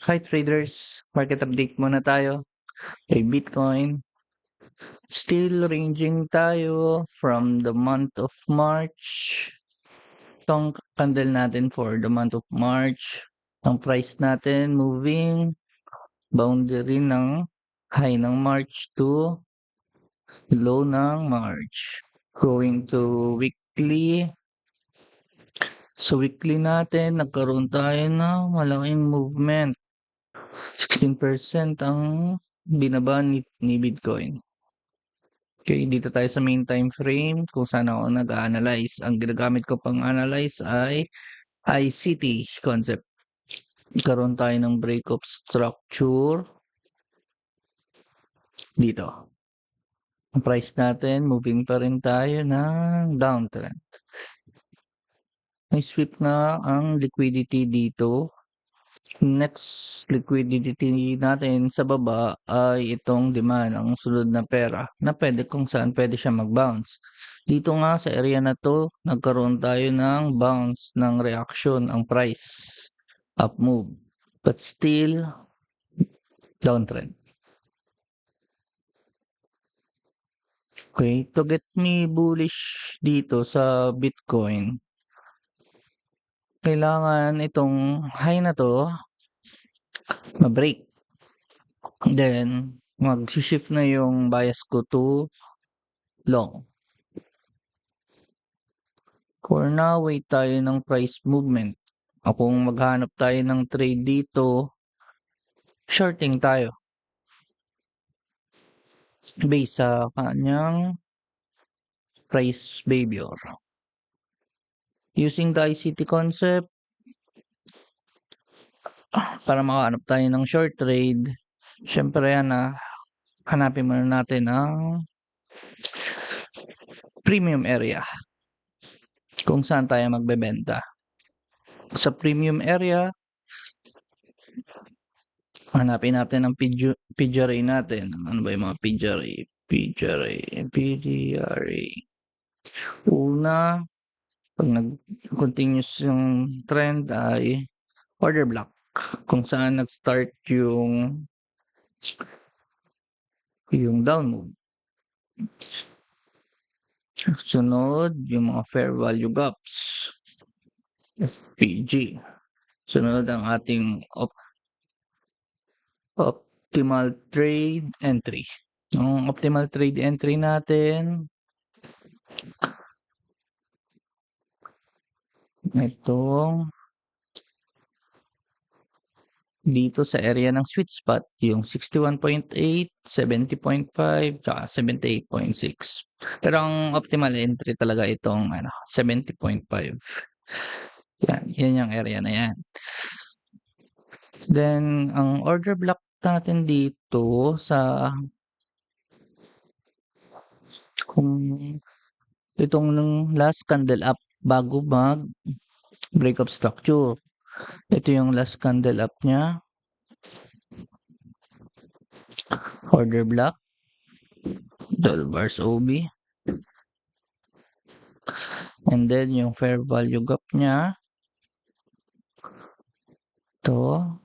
Hi traders, market update muna tayo kay Bitcoin. Still ranging tayo from the month of March. Itong candle natin for the month of March. Ang price natin moving boundary ng high ng March to low ng March. Going to weekly. Sa weekly natin, nagkaroon tayo ng malaking movement. 16% ang binaba ni Bitcoin. Okay, dito tayo sa main time frame kung saan ako nag-analyze. Ang ginagamit ko pang analyze ay ICT concept. Karoon tayo ng break of structure dito. Ang price natin, moving pa rin tayo ng downtrend. May sweep na ang liquidity dito. Next liquidity natin sa baba ay itong demand, ang sunod na pera na pwede kung saan pwede siya mag-bounce. Dito nga sa area na to, nagkaroon tayo ng bounce ng reaction ang price, up move, but still downtrend. Okay, to get me bullish dito sa Bitcoin, kailangan itong high na to ma-break. Then, mag-shift na yung bias ko to long. For now, wait tayo ng price movement. Kung maghanap tayo ng trade dito, shorting tayo. Based sa kanyang price behavior. Using the ICT concept, para makahanap tayo ng short trade, syempre yan hanapin muna natin ang premium area. Kung saan tayo magbebenta. Sa premium area, hanapin natin ang PGRA natin. Ano ba yung mga PGRA? PGRA. Una, pag nag-continuous yung trend ay order block. Kung saan nag-start yung down move. Sunod, yung mga fair value gaps. FPG. Sunod ang ating optimal trade entry. Ang optimal trade entry natin, itong dito sa area ng sweet spot, yung 61.8, 70.5, tsaka 78.6. Pero ang optimal entry talaga itong 70.5. Yan yung area na yan. Then, ang order block natin dito sa kung itong last candle up bago mag break of structure. Ito yung last candle up niya. Order block. 12 bars OB. And then yung fair value gap niya. Ito.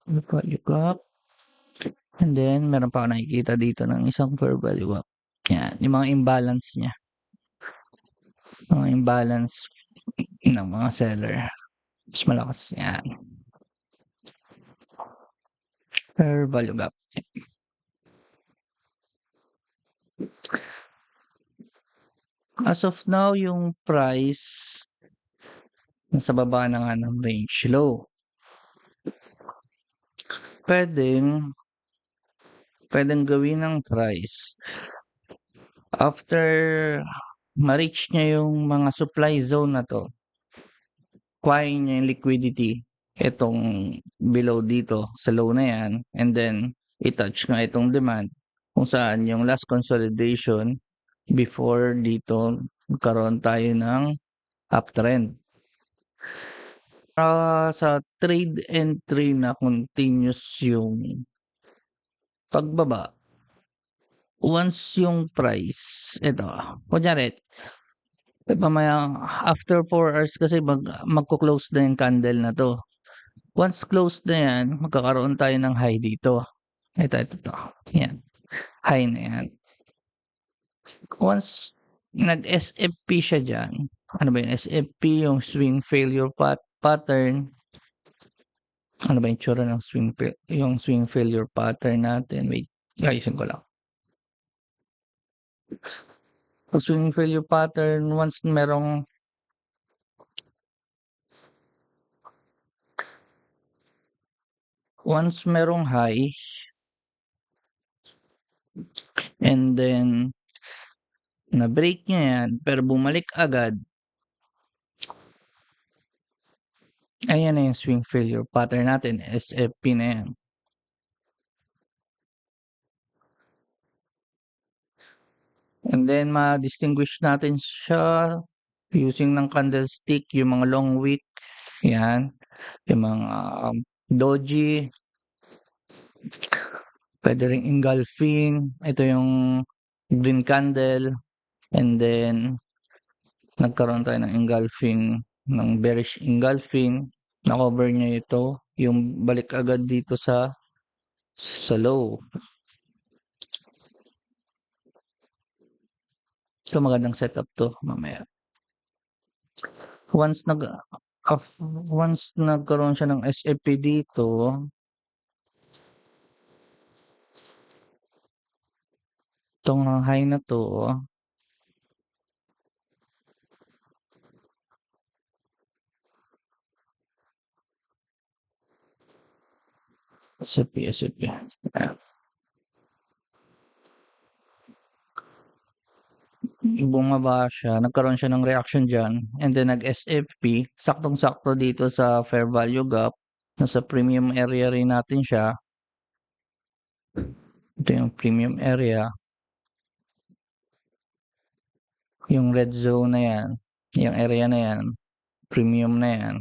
Fair value gap. And then meron pa ako nakikita dito ng isang fair value gap. Yan. Yung mga imbalance niya. Mga imbalance ng mga seller. Mas malakas. Yan. Fair value gap. As of now, yung price nasa baba na nga ng range low. Pwedeng gawin ng price. After ma-reach niya yung mga supply zone na to, kuhain niya yung liquidity itong below dito sa low na yan, and then i-touch nga itong demand kung saan yung last consolidation before dito karoon tayo ng uptrend. Sa trade entry na continuous yung pagbaba, once yung price, ito, kunyari, Mamaya after 4 hours kasi magko-close na yung candle na 'to. Once closed na 'yan, magkakaroon tayo ng high dito. Ito, 'yan, high na 'yan. Once nag-SFP siya diyan, ano ba yung SFP, yung swing failure pattern. Ano ba yung itsura ng yung swing failure pattern natin, wait, ayusin ko lang. Ang swing failure pattern once merong high and then na-break niya 'yan pero bumalik agad, ayan na yung swing failure pattern natin, SFP na 'yan. And then ma-distinguish natin siya using ng candlestick, yung mga long wick, 'yan, yung mga doji, puwede ring engulfing, ito yung green candle, and then nagkaroon tayo ng engulfing, ng bearish engulfing, na-cover niya ito, yung balik agad dito sa low. Ito magandang setup 'to mamaya. Once once nagkaroon siya ng SFP dito, itong high na 'to, SFP, ayan. Bumaba siya, nagkaroon siya ng reaction diyan, and then nag-SFP, saktong-sakto dito sa fair value gap, nasa premium area rin natin siya. Ito yung premium area. Yung red zone na 'yan, yung area na 'yan, premium na 'yan.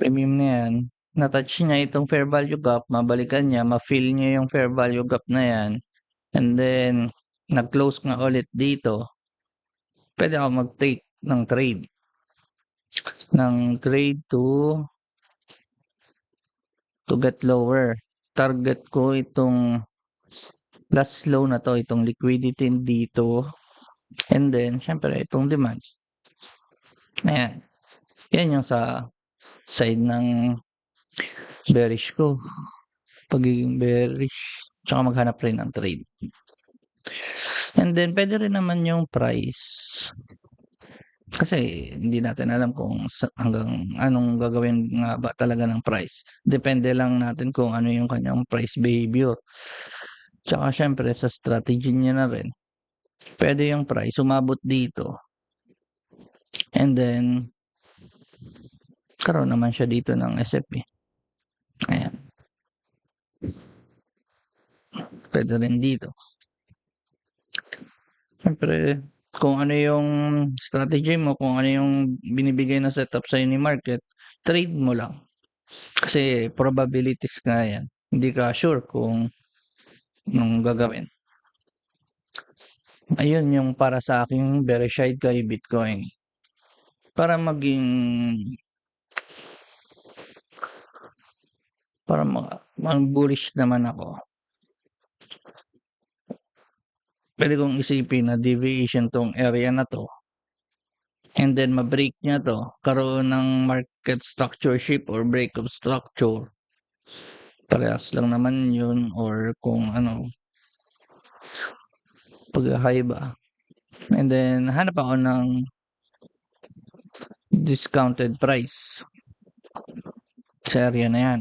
Premium na 'yan, na-touch niya itong fair value gap, mabalikan niya, ma-fill niya yung fair value gap na 'yan, and then nag-close nga ulit dito, puwede ako mag-take ng trade to get lower. Target ko itong last low na 'to, itong liquidity dito, and then siyempre itong demand. Ayan, 'yan yung sa side ng bearish ko, pagiging bearish, tsaka maghanap rin ng trade. And then puwede rin naman yung price, kasi hindi natin alam kung hanggang anong gagawin nga ba talaga ng price. Depende lang natin kung ano yung kanyang price behavior. Tsaka siyempre sa strategy niya na rin. Puwede yung price umabot dito, and then karoon naman siya dito ng SFP. Ayan. Puwede rin dito. Siyempre kung ano yung strategy mo, kung ano yung binibigay na setup sa'yo ni market, trade mo lang. Kasi probabilities nga 'yan, hindi ka sure kung anong gagawin. Ayun yung para sa aking bearish side kay Bitcoin. Para bullish naman ako, puwede kong isipin na deviation 'tong area na 'to, and then ma-break niya 'to, karoon ng market structure shift or break of structure. Parehas lang naman yun, or kung ano, pagha-high ba. And then hanap ako ng discounted price sa area na 'yan.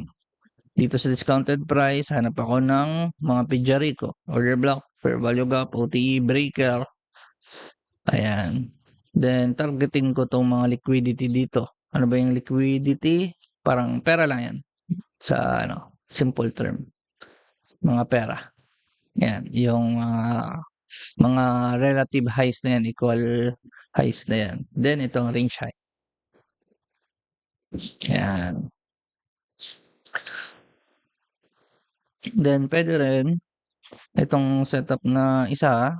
Dito sa discounted price, hanap ako ng mga pijari ko, order block, fair value gap, OTE, breaker. Ayan. Then targeting ko 'tong mga liquidity dito. Ano ba yung liquidity? Parang pera lang 'yan sa simple term. Mga pera. 'Yan, yung mga relative highs na 'yan, equal highs na 'yan. Then itong range high. 'Yan. Then puwede rin itong setup na isa,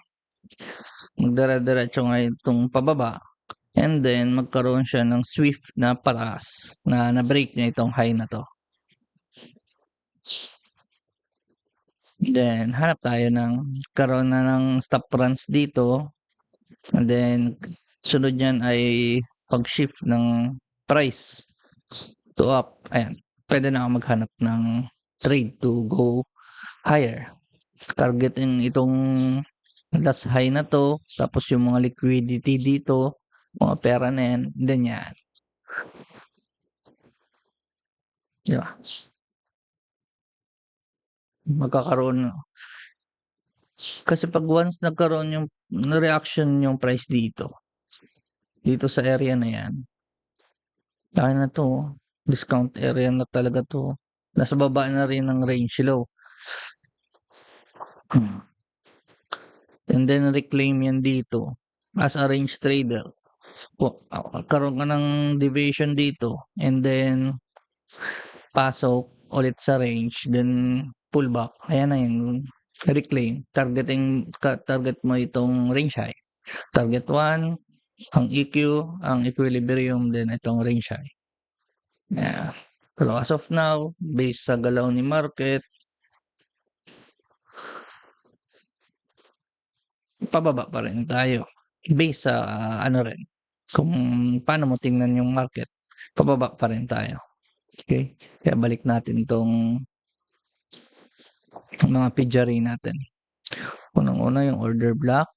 magdire-diretso nga itong pababa and then magkaroon siya ng swift na pataas na na-break niya itong high na 'to. Then hanap tayo ng karoon na ng stop runs dito and then sunod niyan ay pag-shift ng price to up, ayan. Puwede na akong maghanap ng trade to go higher. Targetin itong last high na 'to, tapos yung mga liquidity dito, mga pera na yan, ganyan. 'Di ba? Magkakaroon kasi 'pag once nagkaroon yung reaction yung price dito sa area na yan, akin na 'to, discount area na talaga 'to. Nasa baba na rin ng range low. And then reclaim yan dito as a range trader. Karoon ka ng deviation dito and then pasok ulit sa range then pullback, ayan na yun, reclaim. Target mo itong range high. Target 1, ang EQ, ang equilibrium, then itong range high. Yeah. Pero as of now, based sa galaw ni market, pababa pa rin tayo. Based sa ano rin, kung paano mo tingnan yung market, pababa pa rin tayo. Okay? Kaya balik natin itong mga pijari natin. Unang-una yung order block.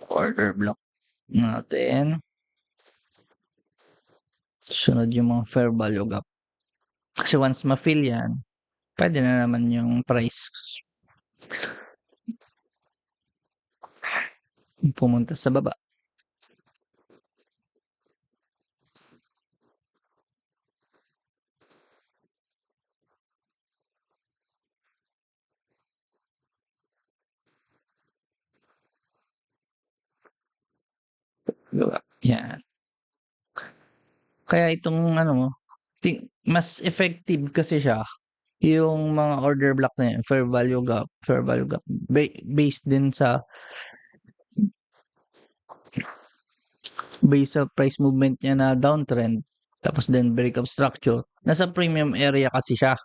Order block natin. Sunod yung mga fair value gap. Kasi once ma-fill yan, pwede na naman yung price pumunta sa baba. Diba? Yan. Kaya itong ano, mas effective kasi siya yung mga order block na yan, fair value gap, based din sa price movement niya na downtrend, tapos then breakup structure. Nasa premium area kasi siya.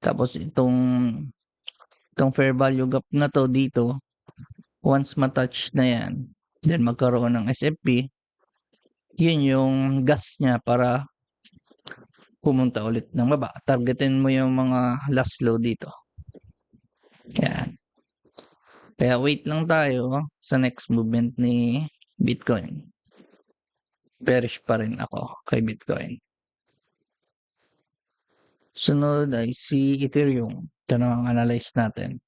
Tapos itong fair value gap na to dito, once matouch na yan, then magkaroon ng SFP, yun yung gas niya para pumunta ulit ng baba. Targetin mo yung mga last low dito. Yan. Kaya wait lang tayo sa next movement ni Bitcoin. Bearish pa rin ako kay Bitcoin. Sunod ay si Ethereum. Ito na ang analyze natin.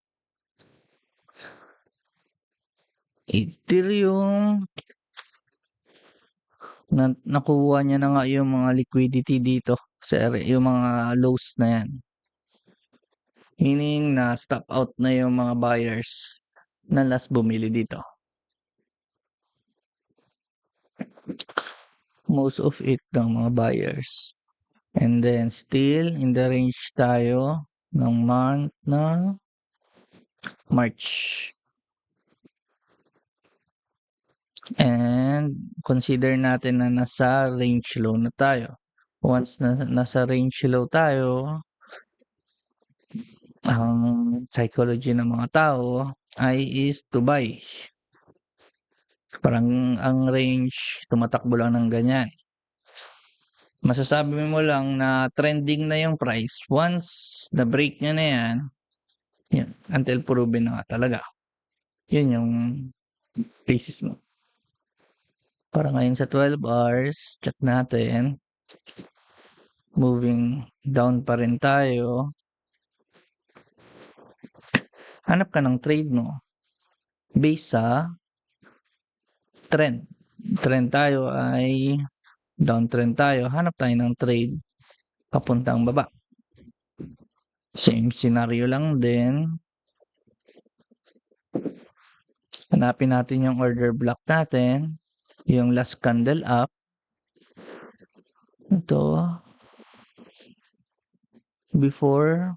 Ethereum, nakuha niya na nga yung mga liquidity dito sa yung mga lows na yan. Meaning na stop out na yung mga buyers na last bumili dito. Most of it ng mga buyers. And then still in the range tayo ng month na March. And consider natin na nasa range low na tayo. Once na nasa range low tayo, ang psychology ng mga tao is to buy. Parang ang range tumatakbo lang ng ganyan. Masasabi mo lang na trending na yung price once na break niya na yan, until proven na nga talaga. Yun yung basis mo. Para ngayon sa 12 hours, check natin. Moving down pa rin tayo. Hanap ka ng trade mo based sa trend. Trend tayo ay downtrend tayo. Hanap tayo ng trade papuntang baba. Same scenario lang din. Hanapin natin yung order block natin, yung last candle up. Ito, before,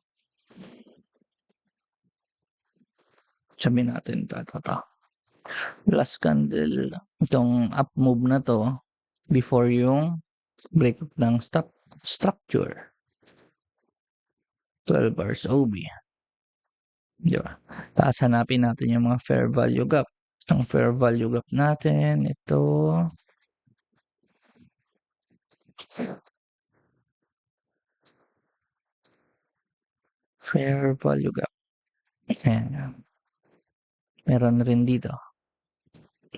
sabihin natin last candle, itong up move na to, before yung break ng structure. 12 hours OB. Di ba? Tapos hanapin natin yung mga fair value gap. Ang fair value gap natin, ito, fair value gap. Ayan. Meron rin dito.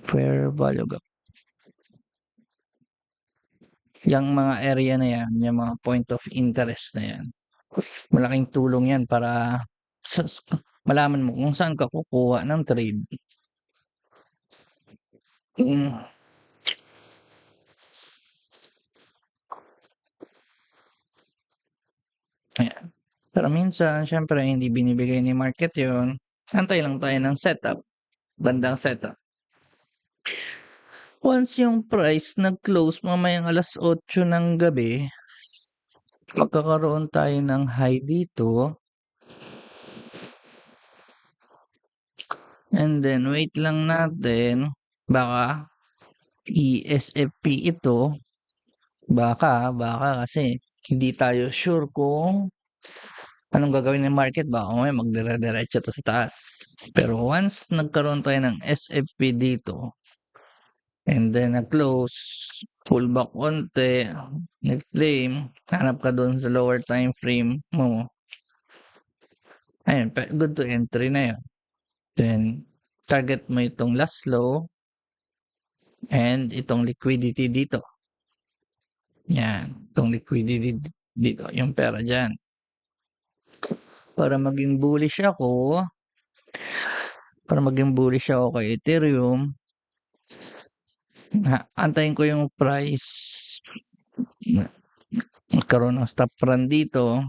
Fair value gap. Yung mga area na yan, yung mga point of interest na yan, malaking tulong yan para sa, malaman mo kung saan ka kukuha ng trade. Ayan. Pero minsan, syempre, hindi binibigay ni market yun. Antay lang tayo ng setup. Bandang setup. Once yung price nag-close mamayang 8:00 ng gabi, magkakaroon tayo ng high dito. And then, wait lang natin. Baka ESFP ito. Baka kasi hindi tayo sure kung anong gagawin ng market. Baka may magdire-diretso to sa taas. Pero once nagkaroon tayo ng SFP dito, and then nag-close, pull back konti, nag-claim, hanap ka doon sa lower time frame mo. Ayun, good to entry na yun. Then, target mo itong last low and itong liquidity dito. Yan, itong liquidity dito, yung pera dyan. Para maging bullish ako kay Ethereum, antayin ko yung price magkaroon ng stop run dito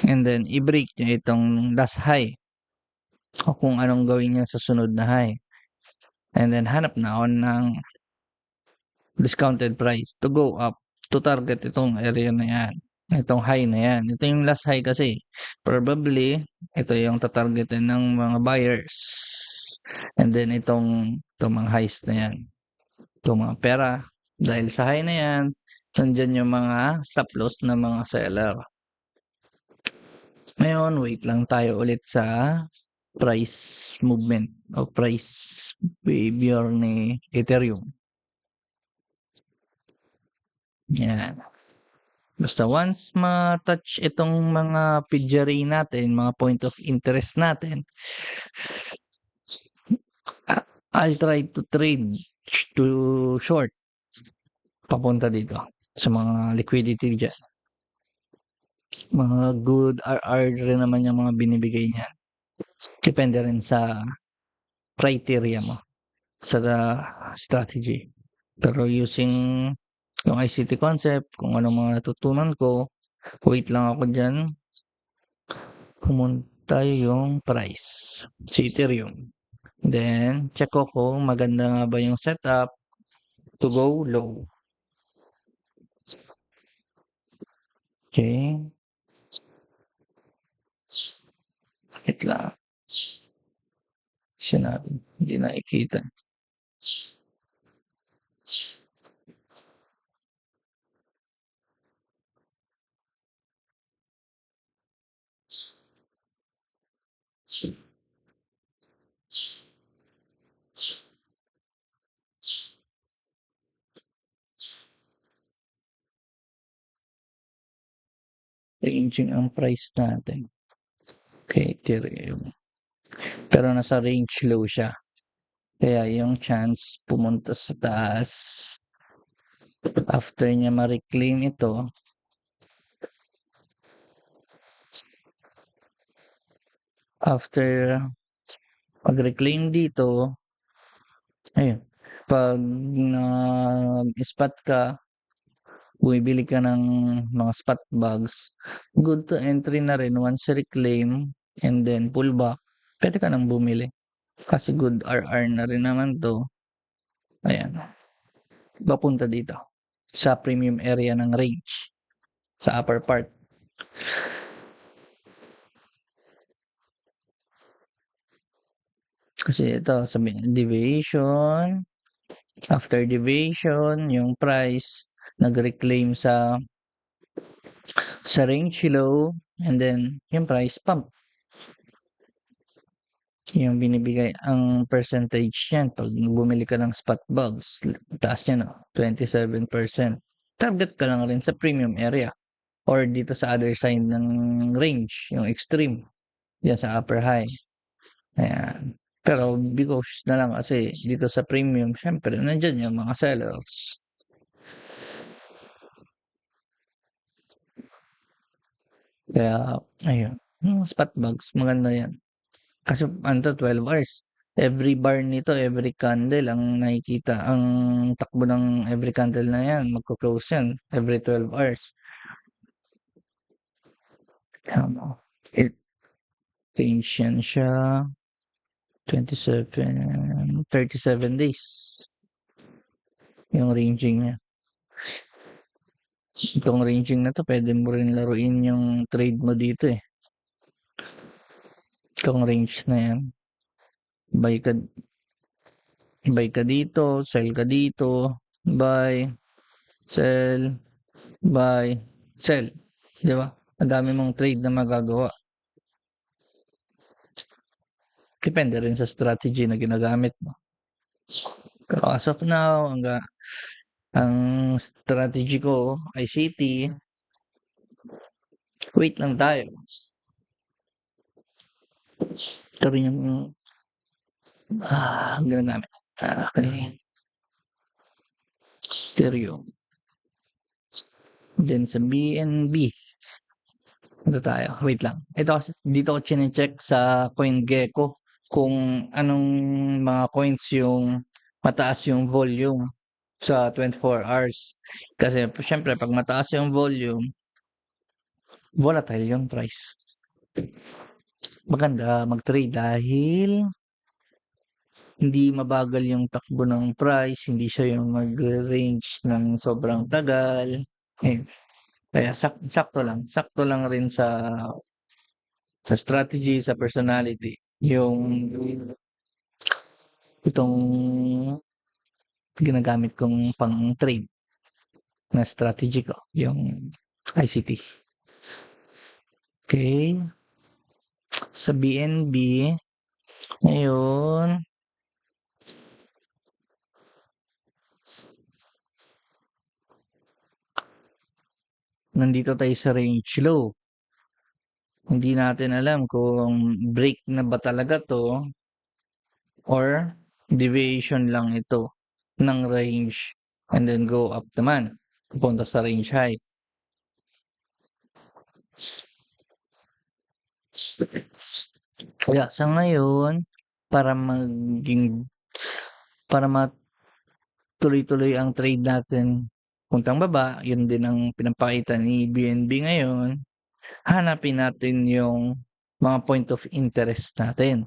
and then i-break niya itong last high o kung anong gawin niya sa sunod na high. And then hanap na ako ng discounted price to go up to target itong area na yan. Itong high na yan. Ito yung last high kasi. Probably, ito yung tatargetin ng mga buyers. And then itong mga highs na yan. Itong mga pera. Dahil sa high na yan, nandyan yung mga stop loss na mga seller. Ngayon, wait lang tayo ulit sa price movement o price behavior ni Ethereum. Yan. Basta once ma-touch itong mga PGRE natin, mga point of interest natin, I'll try to trade to short papunta dito sa mga liquidity dyan. Mga good RR rin naman yung mga binibigay niyan. Depende rin sa criteria mo, sa strategy. Pero using yung ICT concept, kung anong mga natutunan ko, wait lang ako dyan. Pumunta yung price, si Ethereum. Then, check ko kung maganda nga ba yung setup to go low. Okay. Wait lang. Siya natin. Hindi nakikita. Ranging ang price natin. Okay, Ethereum. Pero nasa range low siya. Kaya yung chance pumunta sa taas after niya ma-reclaim ito, after mag-reclaim dito, ayun, pag nag-spot ka, bumibili ka ng mga spot bags, good to entry na rin once reclaim and then pull back, pwede ka nang bumili. Kasi good RR na rin naman 'to. Ayan, papunta dito sa premium area ng range, sa upper part. Kasi ito sabi deviation, after deviation yung price nag-reclaim sa range low and then yung price pump. Yung binibigay ang percentage niyan 'pag bumili ka ng spot bugs, taas niya 'no, 27%. Target ka lang rin sa premium area or dito sa other side ng range, yung extreme, diyan sa upper high, ayan. Pero be cautious na lang kasi dito sa premium siyempre nandiyan yung mga sellers. Kaya ayun, yung spot bugs maganda yan. Kasi ano 'to 12 hours. Every bar nito, every candle ang nakikita ang takbo ng every candle na yan magko-close yan every 12 hours. Tama. It range yan siya 27, 37 days yung ranging niya. Itong ranging na 'to puwede mo rin laruin yung trade mo dito, eh. Itong range na yan. Buy ka buy ka dito, sell ka dito, buy, sell, buy, sell, 'di ba? Ang dami mong trade na magagawa. Depende rin sa strategy na ginagamit mo. Pero as of now, ang strategy ko ay city. Wait lang tayo. Ito rin yung ginagamit. Okay. Ethereum. Then sa BNB. Ito tayo. Wait lang. Ito kasi dito ko chine-check sa CoinGecko kung anong mga coins yung mataas yung volume sa 24 hours. Kasi siyempre pag mataas yung volume, volatile yung price. Maganda mag-trade dahil hindi mabagal yung takbo ng price, hindi siya yung mag-range ng sobrang tagal. Eh, kaya sakto lang rin sa strategy, sa personality, yung itong ginagamit kong pang-trade na strategy ko, yung ICT. Okay. Sa BNB, ngayon, nandito tayo sa range low. Hindi natin alam kung break na ba talaga 'to or deviation lang ito ng range and then go up naman papunta sa range high. Kaya sa ngayon, para maging para matuloy-tuloy ang trade natin puntang baba, yun din ang pinapakita ni BNB ngayon, hanapin natin yung mga point of interest natin.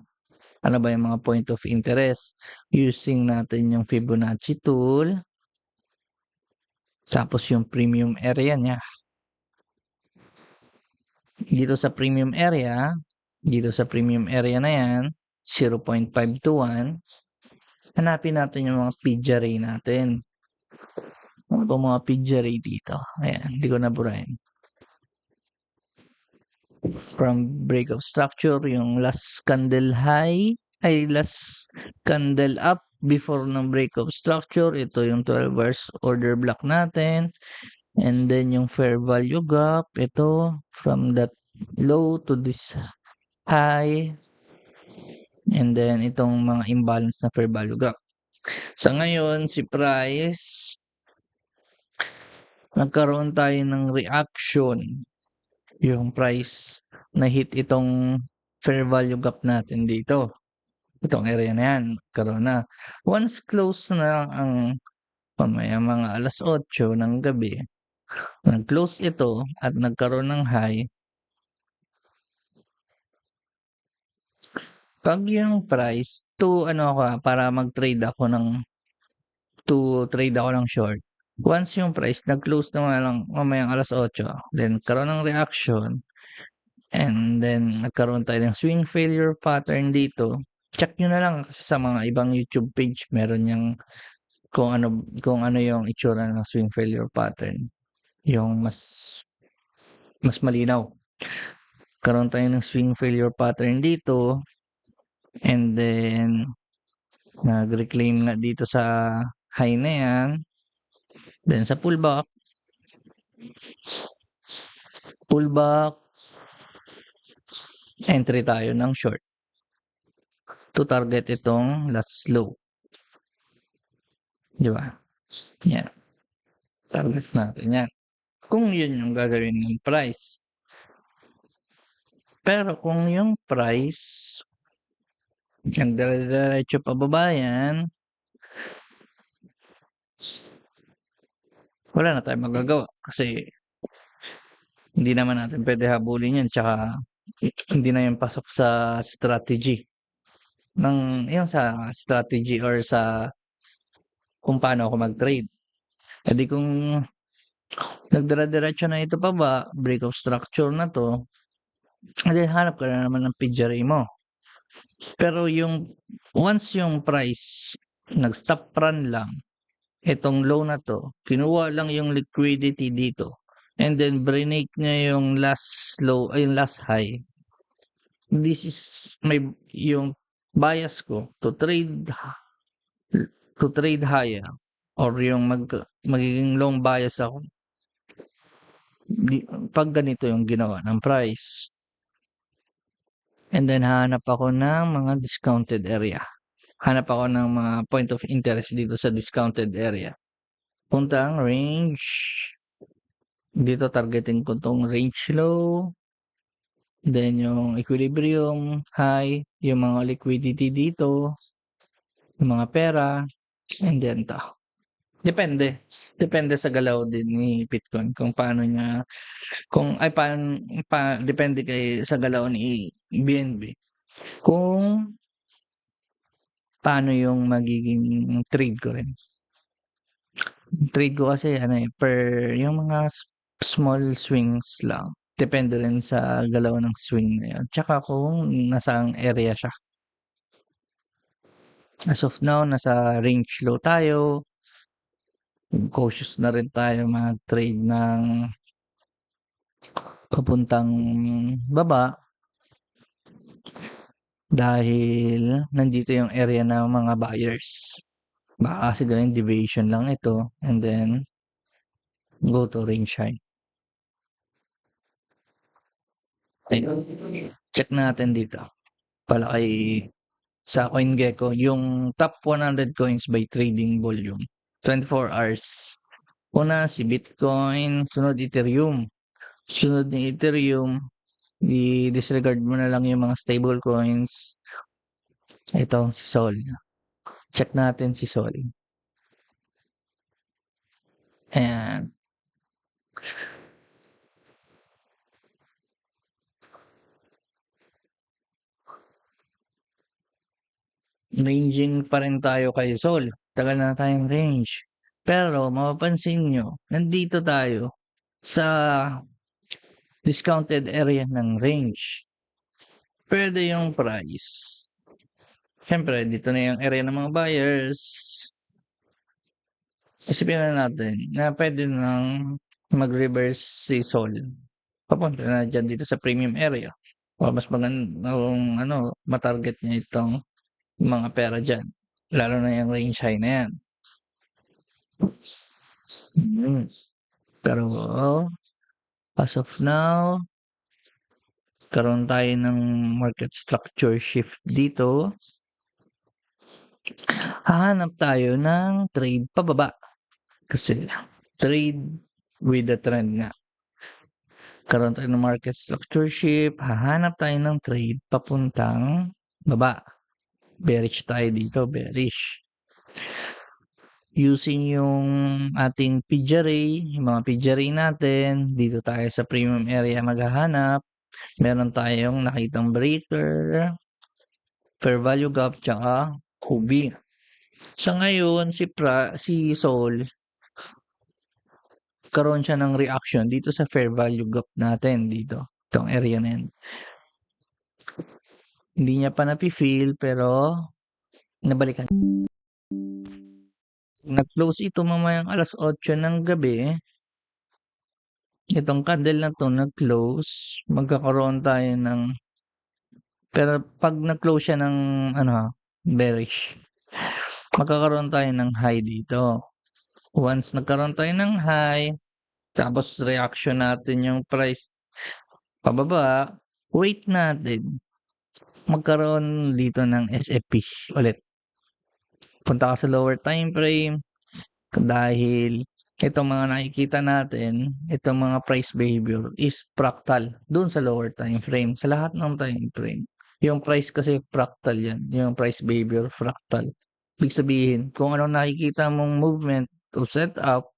Ano ba yung mga point of interest? Using natin yung Fibonacci tool, tapos yung premium area niya. Dito sa premium area na yan, 0.521, hanapin natin yung mga pizza ray natin. Ano ba mga pizza ray dito? Ayan, hindi ko naburahin. From breakout structure, yung last candle up before ng breakout structure. Ito yung 12 hours order block natin. And then yung fair value gap, ito from that low to this high. And then itong mga imbalance na fair value gap. Sa ngayon, si price, nagkaroon tayo ng reaction. Yung price na hit itong fair value gap natin dito. Itong area na yan, karoon na. Once close na ang mamaya mga 8:00 ng gabi, nag-close ito at nagkaroon ng high. Pag yung price para mag-trade ako trade ako ng short. Once yung price nag-close na nga lang mamayang 8:00, then karoon ng reaction, and then nagkaroon tayo ng swing failure pattern dito, check nyo na lang kasi sa mga ibang YouTube page meron yang kung ano yung itsura ng swing failure pattern, yung mas malinaw. Karoon tayo ng swing failure pattern dito, and then nag-reclaim nga dito sa high na yan, then sa pullback, entry tayo ng short to target itong last low. Di ba? Yan. Target natin yan. Kung yun yung gagawin ng price. Pero kung yung price nagdire-diretso pababa yan, wala na tayong magagawa kasi hindi naman natin pwede habulin yan, tsaka hindi na yung pasok sa strategy or sa kung paano ako mag-trade. E di kung nagdire-diretso na ito pababa, break of structure na to, then hanap ka na naman ng PGRA mo. Pero once yung price nag-stop run lang, itong low na to, kinuha lang yung liquidity dito, and then break niya yung last low, ay yung last high. This is yung bias ko to trade higher, or yung magiging long bias ako pag ganito yung ginawa ng price. And then hanap ako ng mga discounted area. Hanap ako ng mga point of interest dito sa discounted area. Punta ang range. Dito targeting ko tong range low. Then yung equilibrium high, yung mga liquidity dito, yung mga pera, and then to. Depende. Depende sa galaw din ni Bitcoin kung paano niya, depende sa galaw ni BNB. Kung paano yung magiging trade ko rin. Trade ko kasi yung mga small swings lang. Depende rin sa galaw ng swing na yun. Tsaka kung nasaang area siya. As of now, nasa range low tayo. Cautious na rin tayo mag-trade ng papuntang baba. Dahil nandito yung area ng mga buyers. Baka kasi gawin deviation lang ito, and then go to range high. Check natin dito. Pala sa CoinGecko, yung top 100 coins by trading volume. 24 hours. Una si Bitcoin, sunod Ethereum. Sunod ni Ethereum, i-disregard mo na lang yung mga stable coins. Ito si Sol. Check natin si Sol. Ayan. Ranging pa rin tayo kay Sol. Tagal na tayong range. Pero mapapansin nyo, nandito tayo sa discounted area ng range. Pwede yung price. Siyempre, dito na yung area ng mga buyers. Isipin na natin na pwede nang mag-reverse si Sol. Papunta na dyan dito sa premium area. O mas magandang matarget niya itong mga pera dyan. Lalo na yung range high na yan. Pero as of now, karoon tayo ng market structure shift dito. Hahanap tayo ng trade pababa. Kasi trade with the trend nga. Karoon tayo ng market structure shift. Hahanap tayo ng trade papuntang baba. Bearish tayo dito, bearish. Using yung ating PGRA, yung mga PGRA natin, dito tayo sa premium area maghahanap. Meron tayong nakitang breaker. fair value gap, tsaka OB. Sa ngayon, si Sol, karoon siya ng reaction dito sa fair value gap natin dito. Itong area na yan. Hindi niya pa napi-feel pero nabalikan. Nag-close ito mamayang 8:00 ng gabi. Itong candle na 'to nag-close, magkakaroon tayo ng pero 'pag nag-close siya ng bearish, magkakaroon tayo ng high dito. Once nagkaroon tayo ng high, tapos reaction natin yung price pababa, wait natin. Magkaroon dito ng SFP ulit. Punta ka sa lower time frame dahil itong mga nakikita natin, itong mga price behavior is fractal doon sa lower time frame, sa lahat ng time frame. Yung price kasi fractal yan, yung price behavior fractal. Ibig sabihin, kung anong nakikita mong movement o setup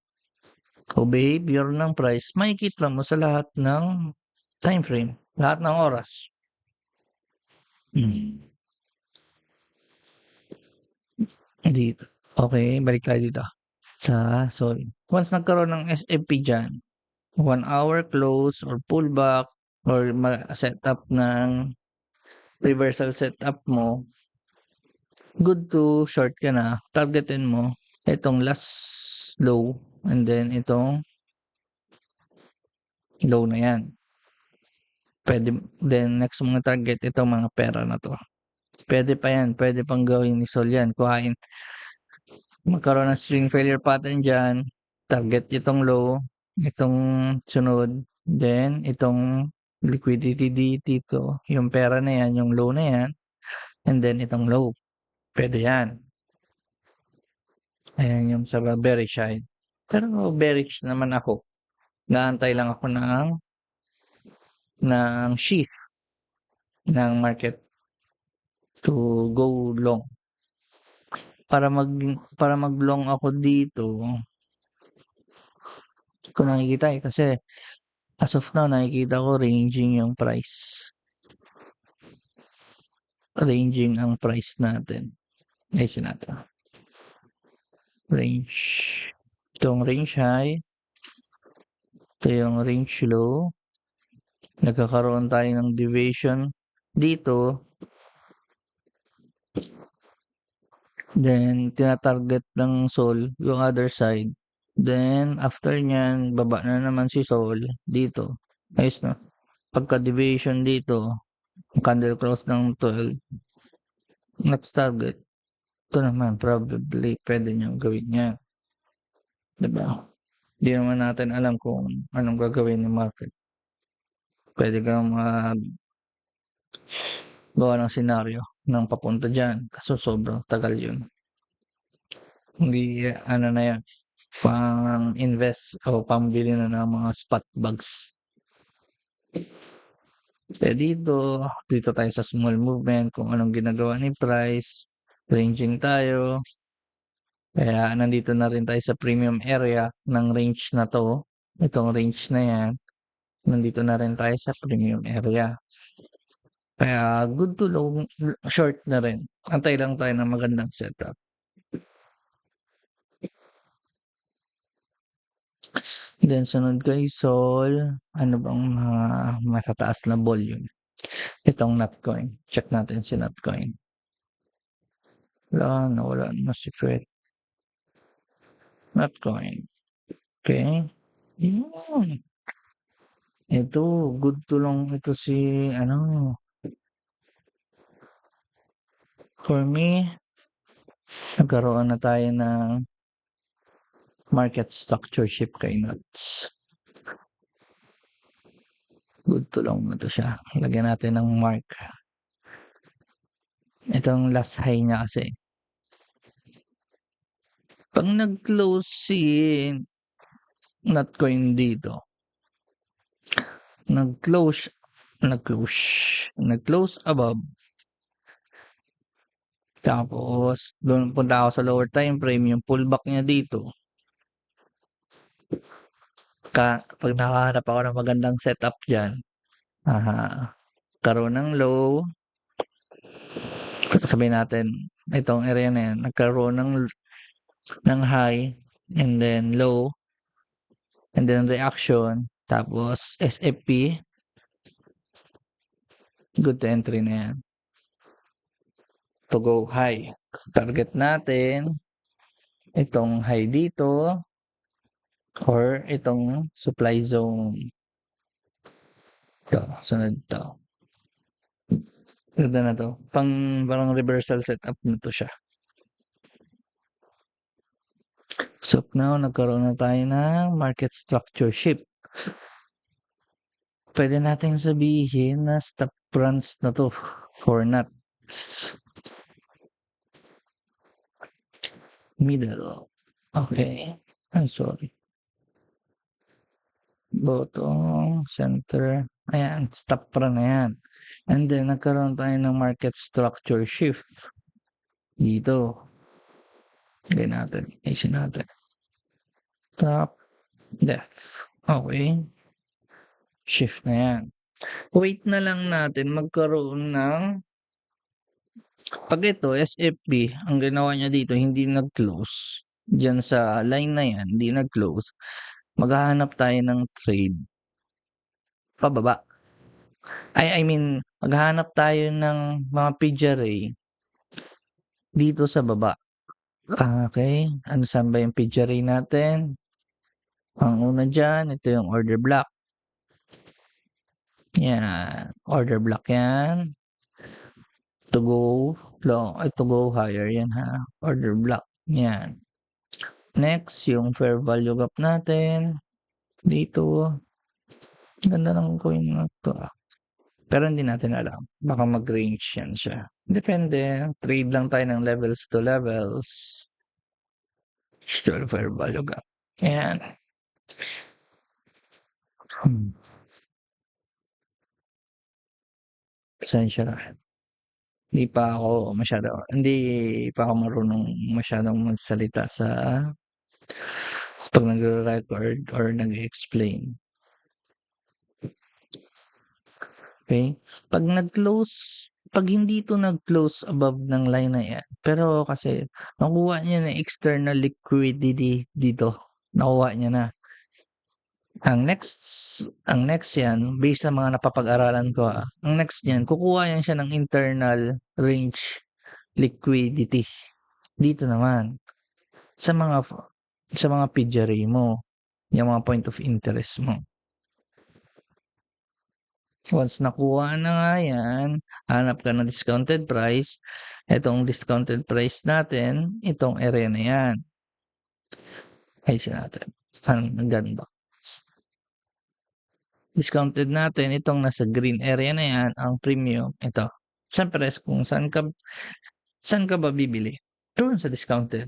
o behavior ng price, makikita mo sa lahat ng time frame, lahat ng oras. Dito. Okay, balik tayo dito. Sorry. Once nagkaroon ng SFP dyan, 1 hour close or pullback or setup ng reversal setup mo, good to short ka na. Targetin mo itong last low and then itong low na yan. Pwede, then next mong target itong mga pera na to. Pwede pa yan. Pwede pang gawin ni Sol yan. Kuhain. Magkaroon ng string failure pattern dyan. Target itong low. Itong sunod. Then, itong liquidity dito. Yung pera na yan. Yung low na yan. And then, itong low. Pwede yan. Ayan yung sa bearish side. Pero bearish naman ako. Naantay lang ako ng shift ng market to go long. Para mag-long ako dito, ko nakikita kasi as of now nakikita ko ranging yung price. Ranging ang price natin. Ayusin natin. Range. Itong range high. Ito yung range low. Nagkakaroon tayo ng deviation dito. Then, tinatarget ng Sol yung other side. Then, after nyan, baba na naman si Sol dito. Ayos na. Pagka-deviation dito, candle close ng 12. Next target. Ito naman, probably, pwede nyo gawin yan. Diba? Hindi naman natin alam kung anong gagawin ng market. Pwede kang gawa ng senaryo ng papunta dyan. Kaso sobrang tagal yun. Hindi, na yan. Pang-invest o pambili na ng mga spot bags. Kaya dito tayo sa small movement, kung anong ginagawa ni price, ranging tayo. Kaya nandito na rin tayo sa premium area ng range na to. Itong range na yan, nandito na rin tayo sa premium area. Kaya good to long short na rin. Antay lang tayo ng magandang setup. Then sunod kay Sol, ano bang matataas na volume? Itong Notcoin. Check natin si Notcoin. Wala na secret. Notcoin. Okay. Yun. Ito, good to long ito si, for me, nagkaroon na tayo ng market structure shift kay Nuts. Good to long na to siya. Lagyan natin ng mark. Itong last high niya kasi. Pag nag-close si Notcoin dito, nag-close above. Tapos, doon punta ako sa lower time frame, yung pullback niya dito. Pag nakahanap ako ng magandang setup dyan, karoon ng low, Sabihin natin, itong area na yan, nagkaroon ng high, and then low, and then reaction, tapos SFP, good to entry na yan. To go high. Target natin, itong high dito, or itong supply zone. Ito, sunod to. Ganda na to. Parang reversal setup na to siya. So now, nagkaroon na tayo ng market structure shift. Pwede nating sabihin na stop runs na to for nuts. Middle. Okay. I'm sorry. Bottom, center. Ayan, stop run na yan. And then, nagkaroon tayo ng market structure shift. Dito. Hindi natin. Isin natin. Top, left. Okay. Shift na yan. Wait na lang natin magkaroon ng pag ito, SFB, ang ginawa niya dito, hindi nag-close. Diyan sa line na yan, hindi nag-close. Maghahanap tayo ng trade. Pababa. I mean, maghahanap tayo ng mga pizza ray dito sa baba. Okay. Ano saan ba yung pizza ray natin? Ang una dyan, ito yung order block. Yan. Order block yan. To go long, to go higher yan ha. Order block. Yan. Next, yung fair value gap natin. Dito. Ganda ng coin na to. Pero hindi natin alam. Baka mag-range yan siya. Depende. Trade lang tayo ng levels to levels. Still fair value gap. Ayan. Pasensya na. Hindi pa ako marunong masyadong magsalita sa pag nagre-record or nag-explain. Okay? Pag hindi ito nag-close above ng line na yan, pero kasi nakuha niya na external liquidity dito. Nakuha niya na. Ang next yan, based sa mga napapag-aralan ko, ang next yan, kukuha yan siya ng internal range liquidity. Dito naman, sa mga pidgery mo, yung mga point of interest mo. Once nakuha na nga yan, hanap ka ng discounted price. Itong discounted price natin, itong area na yan. Ayusin natin. Ang ganda. Discounted natin, itong nasa green area na yan, ang premium, ito. Siyempre, kung saan ka ba bibili? Doon sa discounted.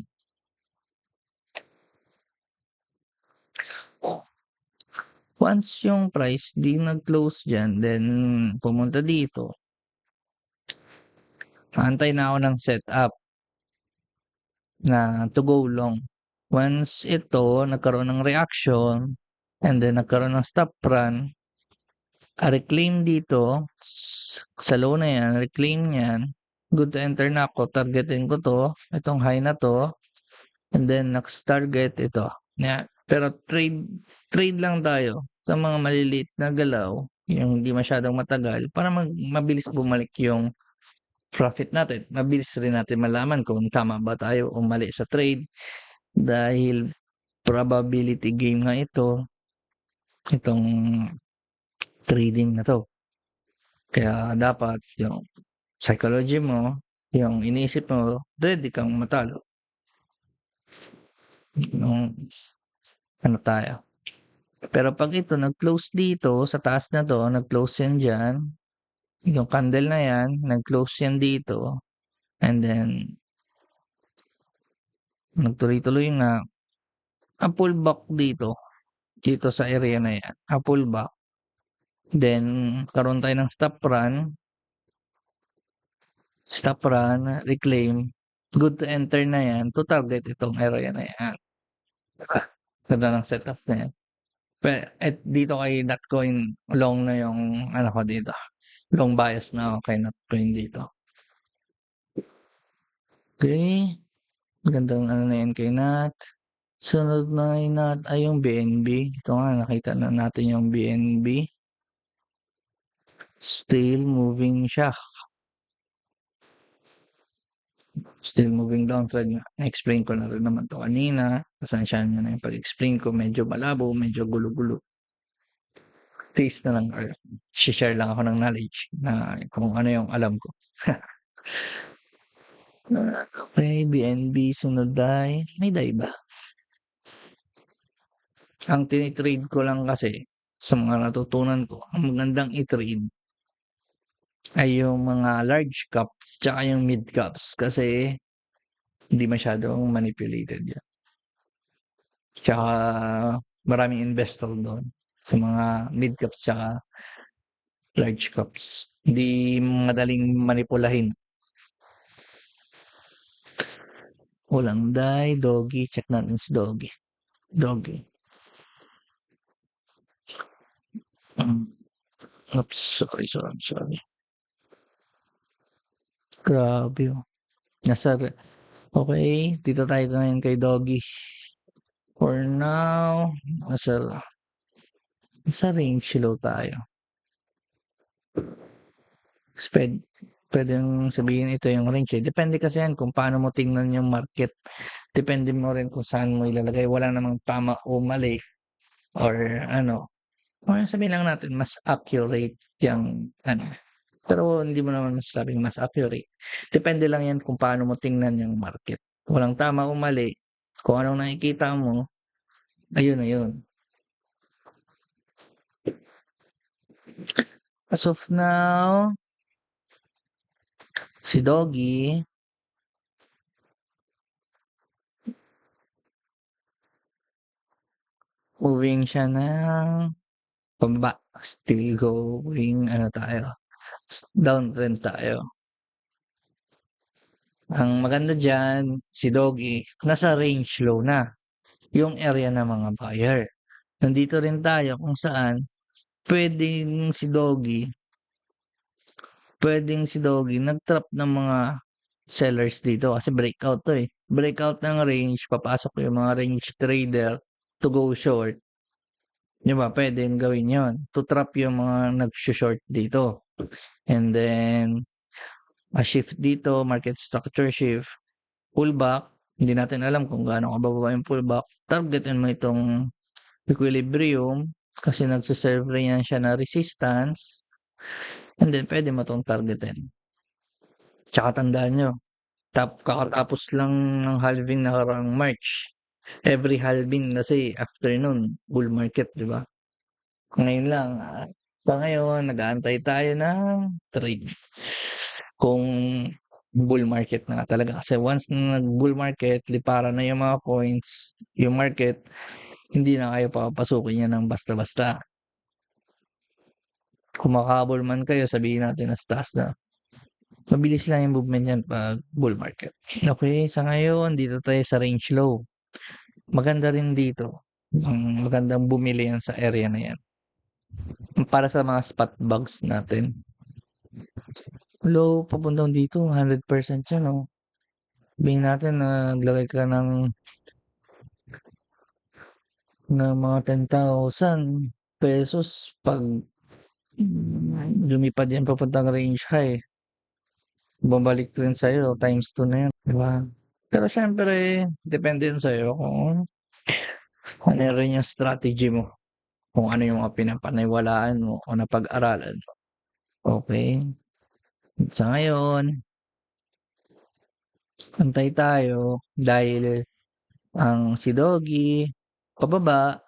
Once yung price di nag-close dyan, then pumunta dito. Antay na ako ng setup na to go long. Once ito, nagkaroon ng reaction, and then nagkaroon ng stop run, reclaim dito, sa low na yan, reclaim yan, good to enter na ako, targetin ko to, itong high na to, and then next target ito. Yan. Pero trade lang tayo sa mga maliliit na galaw, yung hindi masyadong matagal, para mabilis bumalik yung profit natin. Mabilis rin natin malaman kung tama ba tayo o mali sa trade dahil probability game nga itong trading na to. Kaya dapat yung psychology mo, yung iniisip mo, ready kang matalo. Yung ano tayo. Pero pag ito nag-close dito sa taas na to, nag-close yan dyan, yung candle na yan, nag-close yan dito, and then nagtuloy-tuloy nga, ang pullback dito sa area na yan, ang pullback, then karoon tayo ng stop run, reclaim, good to enter na yan, to target itong area na yan. Ganda ng setup na yan. At dito kay Notcoin, long na yung ano ko dito. Long bias na ako kay Notcoin dito. Okey, magandang ano na 'yan kay Nat. Sunod na kay Nat ay yung BNB. Ito nga nakita na natin yung BNB, still moving siya, still moving downtrend nga. Na-explain ko na rin naman 'to kanina, pasensyahan niyo na yung pag-explain ko medyo malabo, medyo gulo-gulo. Tiis na lang or she-share lang ako ng knowledge na kung ano yung alam ko. Okey, BNB sunod ay may DAI ba? Ang tini-trade ko lang kasi sa mga natutunan ko, ang magandang i-trade ay yung mga large caps tsaka yung mid caps kasi hindi masyadong manipulated yan. Tsaka maraming investor doon sa mga mid caps tsaka large caps. Hindi madaling manipulahin. Walang DAI, Doggy, check natin si Doggy. Doggy. Oops, sorry. Grabe oh. Okay, dito tayo ngayon kay Doggy. For now, nasa range low tayo. Sped puwedeng sabihin ito yung range, eh. Depende kasi yan kung paano mo tingnan yung market. Depende mo rin kung saan mo ilalagay. Wala namang tama o mali or ano, or sabihin lang natin mas accurate yang ano, pero hindi mo naman masasabing mas accurate. Depende lang yan kung paano mo tingnan yung market. Walang tama o mali. Kung anong nakikita mo, ayun na yun. As of now, si Doggy, moving siya ng pababa. Still going ano tayo, downtrend tayo. Ang maganda diyan, si Doggy, nasa range low na, yung area ng mga buyer. Nandito rin tayo kung saan puwedeng si Doggy nag-trap ng mga sellers dito kasi breakout 'to, eh. Breakout ng range, papasok yung mga range trader to go short. 'Di ba puwedeng gawin 'yun, to trap yung mga nagso-short dito. And then, a shift dito, market structure shift, pullback, hindi natin alam kung gaano kabababa yung pullback. Targetin mo itong equilibrium kasi nagse-serve rin yan siya na resistance and then puwede mo 'tong targetin. Tsaka tandaan niyo, kakatapos lang ng halving nakaraang March. Every halving kasi after nun bull market, 'di ba? Ngayon lang, sa ngayon nag-aantay tayo ng trade. Kung bull market na nga talaga kasi once na nag-bull market, liparan na yung mga coins, yung market, hindi na kayo papapasukin yan ng basta-basta. Kung makahabol man kayo, sabihin natin nasa taas na. Mabilis lang yung movement niyan 'pag bull market. Okay, sa ngayon dito tayo sa range low. Maganda rin dito, magandang bumili yan sa area na yan. Para sa mga spot bags natin. Low papuntang dito 100% yan, oh. Sabihin natin naglagay ka ng mga ₱10,000 'pag lumipad yan papuntang range high, bumalik rin sa'yo times 2 na yan, 'di ba? Pero siyempre depende yan sa'yo kung ano rin yung strategy mo, kung ano yung mga pinapaniwalaan mo o napag-aralan mo, okey? Sa ngayon, antay tayo dahil ang si Doggy pababa,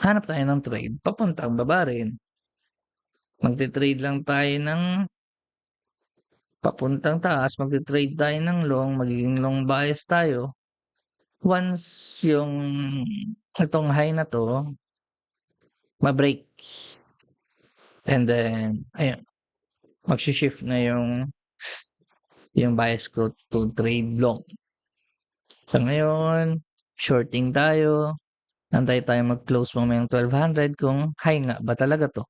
hanap tayo ng trade papuntang baba rin. Magte-trade lang tayo ng papuntang taas, magte-trade tayo ng long, magiging long bias tayo. Once yung itong high na 'to ma-break and then ayun, magshi-shift na yung bias ko to trade long. Sa ngayon, shorting tayo, antay tayong mag-close mamayang 1200 kung high nga ba talaga 'to.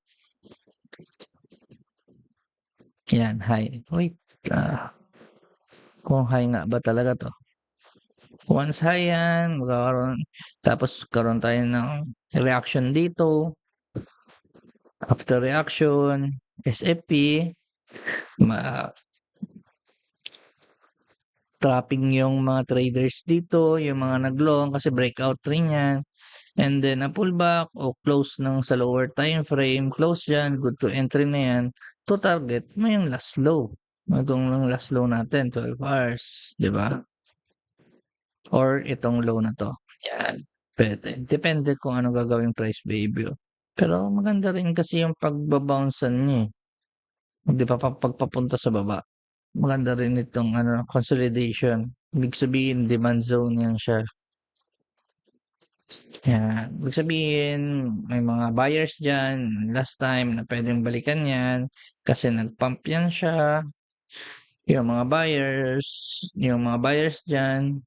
Yan, high. Wait, kung high nga ba talaga 'to. Once high yan, tapos karoon tayo ng reaction dito. After reaction, SFP, ma trapping yung mga traders dito, yung mga nag-long kasi breakout rin yan. And then a pullback o close ng sa lower time frame, close yan, good to entry na yan. To target mo yung last low. Itong last low natin, 12 hours, di ba? Or itong low na to. Yan. Pwede. Depende kung ano gagawing price behavior. Pero maganda rin kasi yung pagbabouncean niya eh. Di pa pagpapunta sa baba. Maganda rin itong consolidation. Ibig sabihin, demand zone yan siya. Yan. Ibig sabihin, may mga buyers dyan, last time na pwedeng balikan yan, kasi nag-pump yan siya. Yung mga buyers dyan,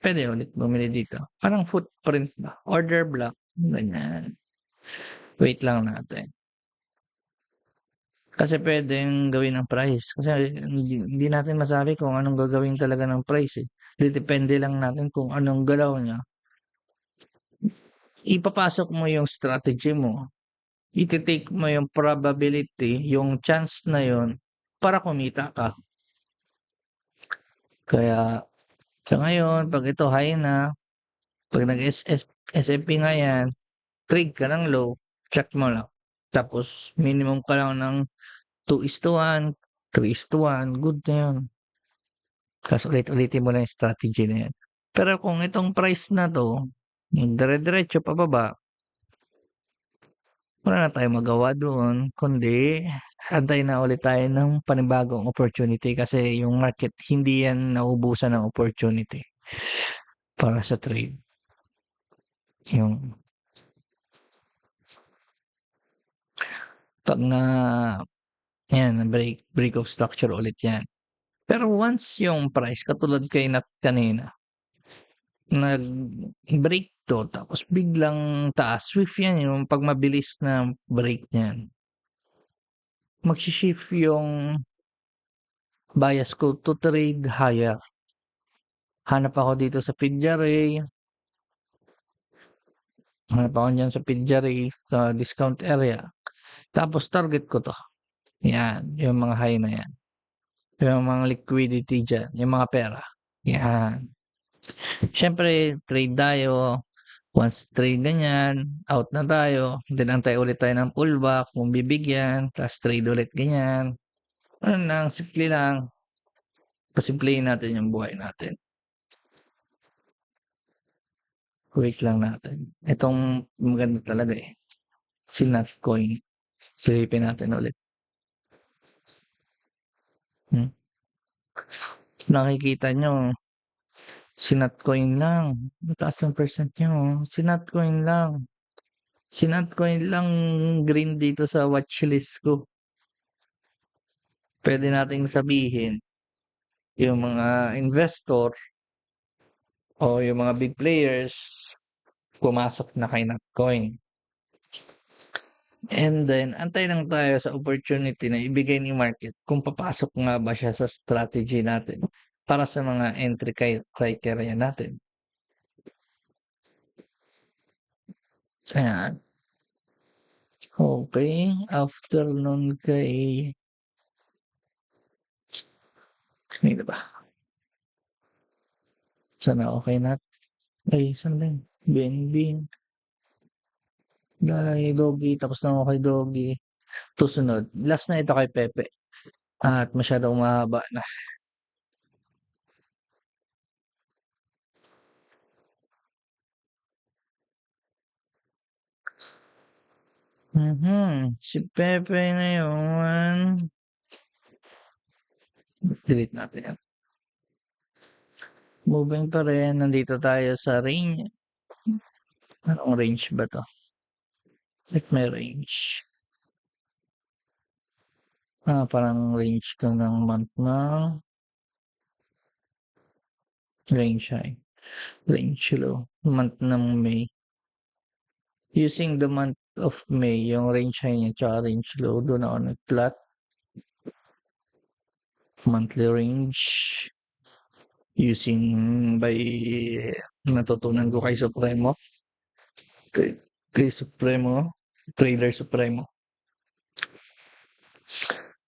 pwede ulit bumili dito. Parang footprint ba? Order block. Ganyan. Wait lang natin. Kasi pwedeng gawin ng price. Kasi hindi natin masabi kung anong gagawin talaga ng price eh. Depende lang natin kung anong galaw niya. Ipapasok mo yung strategy mo. Iti-take mo yung probability, yung chance na yon para kumita ka. Kaya sa ngayon, pag ito high na, pag nag-S&P nga yan, trade ka ng low, check mo lang. Tapos minimum ka lang ng 2:1, 3:1, good na yun. Kasi ulit-ulitin mo lang yung strategy na yan. Pero kung itong price na to, yung dire-diretso pababa, wala na tayong magawa doon, kundi antay na ulit tayo ng panibagong opportunity kasi yung market hindi yan naubusan ng opportunity para sa trade. Yung pag yan, break of structure ulit yan. Pero once yung price, katulad kay Nat kanina, nag-break to, tapos biglang taas, swift yan yung pag mabilis na break niyan. Mag-shift yung bias ko to trade higher. Hanap ako dito sa Pidja Ray. Hanap ako dyan sa Pidja Ray, sa discount area. Tapos target ko to. Yan, yung mga high na yan. Yung mga liquidity dyan, yung mga pera. Yan. Siyempre, trade tayo. Once trade na yan, out na tayo. Then antay ulit tayo ng pullback, kung bibigyan. Tapos trade ulit ganyan. Ano lang, simple lang. Pasimplihin natin yung buhay natin. Wait lang natin. Itong maganda talaga eh. Si Natcoin. Silipin natin ulit. Hmm? Nakikita nyo, si Natcoin lang. Mataas ng percent nyo. Si Natcoin lang. Si Natcoin lang green dito sa watchlist ko. Pwede nating sabihin, yung mga investor o yung mga big players, pumasok na kay Natcoin. And then, antay lang tayo sa opportunity na ibigay ni market kung papasok nga ba siya sa strategy natin para sa mga entry criteria natin. Ayan. Okay. After nun kay... May ba? Sana okay na. Ay, saan ba yun? BNB. Dahil Doggy. Tapos na ako kay Doggy. Tusunod. Last na ito kay Pepe. At masyadong mahaba na. Si Pepe ngayon. Delete natin yan. Moving pa rin. Nandito tayo sa range. Anong range ba to? Like may range. Parang range to ng month na. Range high. Range low. Month ng May. Using the month of May, yung range high niya, tsaka range low, doon ako nag-plot. Monthly range. using by natutunan ko kay Supremo, kay, kay Supremo, Trader Supremo.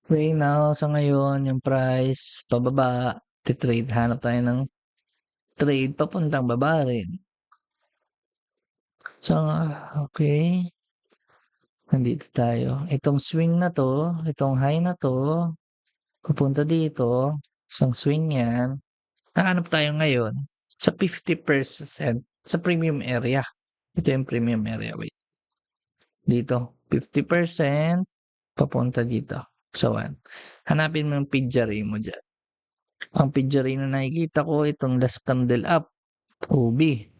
Okay, now sa ngayon, yung price, pababa, titrade, hanap tayo ng trade papuntang baba rin. So, okay, nandito tayo. Itong swing na to, itong high na to, papunta dito, isang swing yan. Hahanap tayo ngayon sa 50% sa premium area. Ito yung premium area, wait. Dito, 50% papunta dito sa 1. Hanapin mo yung pidgery mo dyan. Ang pidgery na nakikita ko, itong last candle up, OB.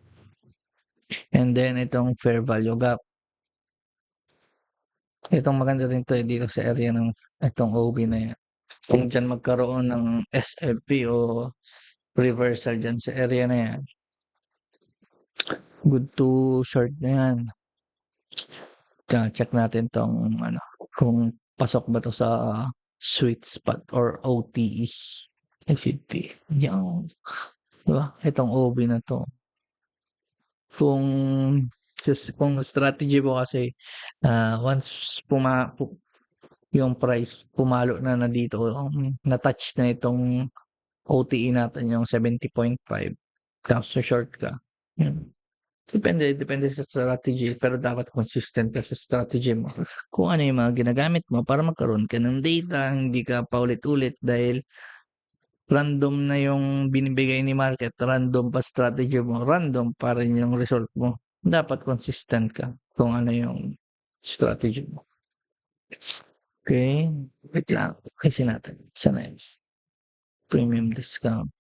And then, itong fair value gap. Itong maganda rin to dito sa area ng itong OB na yan. Kung dyan magkaroon ng SFP o reversal dyan sa area na yan, good to short na yan. Check natin tong ano, kung pasok ba to sa sweet spot or OTE. ICT. Yan. Diba? Itong OB na to. Kung strategy mo kasi, once yung price pumalo na dito, na-touch na itong OTE natin yung 70.5, tapos sa short ka. Yun. Depende sa strategy, pero dapat consistent ka sa strategy mo. Kung ano yung mga ginagamit mo para magkaroon ka ng data, hindi ka paulit-ulit dahil random na yung binibigay ni market, random pa strategy mo, random pa rin yung result mo. Dapat consistent ka kung ano yung strategy mo. Okay, wait lang. Kasi natin. Sana yun. Premium discount.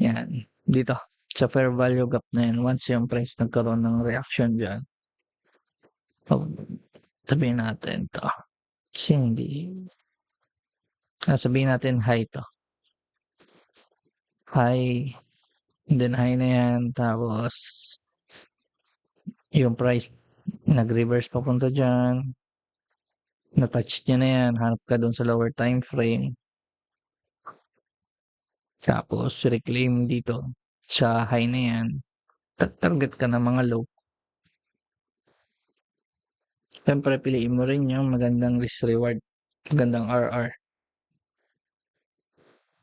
Yan. Dito. Sa fair value gap na yan. Once yung price nagkaroon ng reaction dyan. Sabihin natin to. Kasi hindi. Sabihin natin high to. High. And then high na yan. Tapos yung price nag-reverse papunta dyan. Na-touch niya na yan. Hanap ka dun sa lower time frame. Tapos reclaim dito sa high na yan. Target ka ng mga low. Siyempre, piliin mo rin yung magandang risk reward. Magandang RR.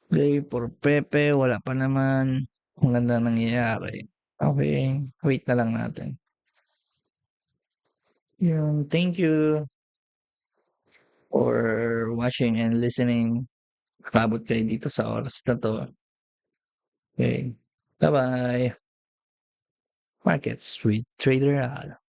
Okay, for Pepe, wala pa naman. Maganda nangyayari. Okay, wait na lang natin. Yun, thank you for watching and listening. Kabot kayo dito sa oras na to. Okay, bye-bye. Markets with Trader Al.